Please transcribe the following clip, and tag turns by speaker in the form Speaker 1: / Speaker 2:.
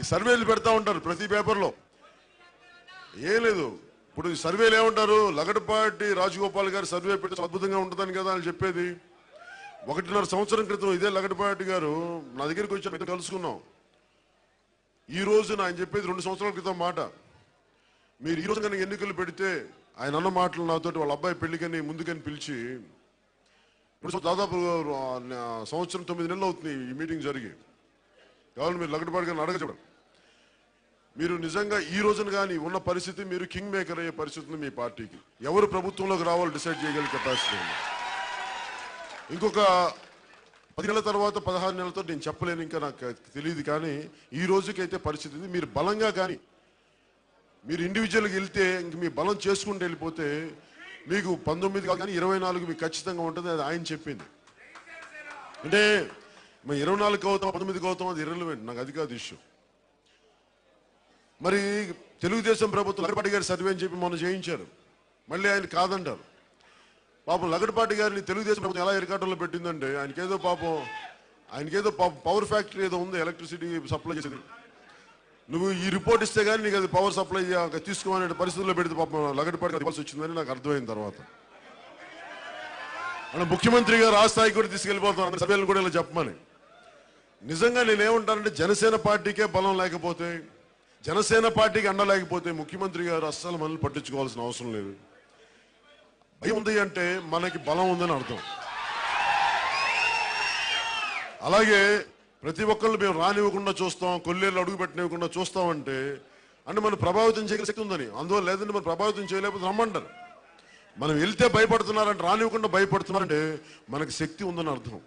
Speaker 1: ఈ సర్వేలు పెడతా ఉంటారు ప్రతి పేపర్లో. ఏం లేదు, ఇప్పుడు ఈ సర్వేలు ఏమంటారు, లగడపాటి రాజగోపాల్ గారు సర్వే పెడితే అద్భుతంగా ఉంటుందని కదా అని చెప్పేది. 1.5 సంవత్సరం క్రితం ఇదే లగడపాటి గారు నా దగ్గరికి వచ్చి కలుసుకున్నాం. ఈ రోజున ఆయన చెప్పేది 2 సంవత్సరాల క్రితం మాట. మీరు ఈ రోజు కనుక ఎన్నికలు పెడితే ఆయన అన్న మాటలు నాతోటి వాళ్ళ అబ్బాయి పెళ్లికని ముందుకని పిలిచి, ఇప్పుడు దాదాపు సంవత్సరం 9 నెలలు అవుతుంది ఈ మీటింగ్ జరిగి. కావాలి మీరు లగడపాటి గారిని అడగడం, మీరు నిజంగా ఈ రోజున కానీ ఉన్న పరిస్థితి మీరు కింగ్ మేకర్ అయ్యే పరిస్థితి ఉంది మీ పార్టీకి. ఎవరు ప్రభుత్వంలోకి రావాలో డిసైడ్ చేయగలిగే కెపాసిటీ ఉంది. ఇంకొక 10 నెలల తర్వాత 16 నెలలతో నేను చెప్పలేను, ఇంకా నాకు తెలియదు. కానీ ఈ రోజుకైతే పరిస్థితి మీరు బలంగా కానీ మీరు ఇండివిజువల్గా వెళ్తే ఇంక మీ బలం చేసుకుంటూ వెళ్ళిపోతే మీకు 19 కానీ 24 మీకు ఖచ్చితంగా ఉంటుంది. అది ఆయన చెప్పింది. అంటే మేము 24 అవుతాం 19 అవుతాం అది ఇర్రెలెవెంట్, నాకు అది కాదు ఇష్యూ. మరి తెలుగుదేశం ప్రభుత్వం లగడపాటి గారి సర్వే అని చెప్పి మొన్న చేయించారు, మళ్ళీ ఆయన కాదంటారు. పాపం లగడపాటి గారిని తెలుగుదేశం ప్రభుత్వం ఎలా ఎరకాటంలో పెట్టిందంటే ఆయనకేదో పవర్ ఫ్యాక్టరీ ఏదో ఉంది, ఎలక్ట్రిసిటీ సప్లై చేసేది. నువ్వు ఈ రిపోర్ట్ ఇస్తే కానీ నీకు అది పవర్ సప్లై తీసుకోవాలనే పరిస్థితుల్లో పెడితే పాపం లగడపాటి ఇవ్వాల్సి వచ్చిందని నాకు అర్థమైన తర్వాత అంటే ముఖ్యమంత్రి గారు ఆ స్థాయికి కూడా తీసుకెళ్ళిపోతాను సభ్యులను కూడా ఇలా చెప్పమని. నిజంగా నేనేమంటానంటే జనసేన పార్టీకే బలం లేకపోతే, జనసేన పార్టీకి అండ లేకపోతే ముఖ్యమంత్రి గారు అస్సలు మనల్ని పట్టించుకోవాల్సిన అవసరం లేదు. భయం ఉంది అంటే మనకి బలం ఉందని అర్థం. అలాగే ప్రతి ఒక్కళ్ళు మేము రానివ్వకుండా చూస్తాం, కొల్లేళ్ళు అడుగు పెట్టనివ్వకుండా చూస్తామంటే అంటే మనం ప్రభావితం చేయగల శక్తి ఉందని. అందువల్ల లేదంటే మనం ప్రభావితం చేయలేకపోతే రమ్మంటారు. మనం వెళ్తే భయపడుతున్నారంటే, రానివ్వకుండా భయపడుతున్నారంటే మనకి శక్తి ఉందని అర్థం.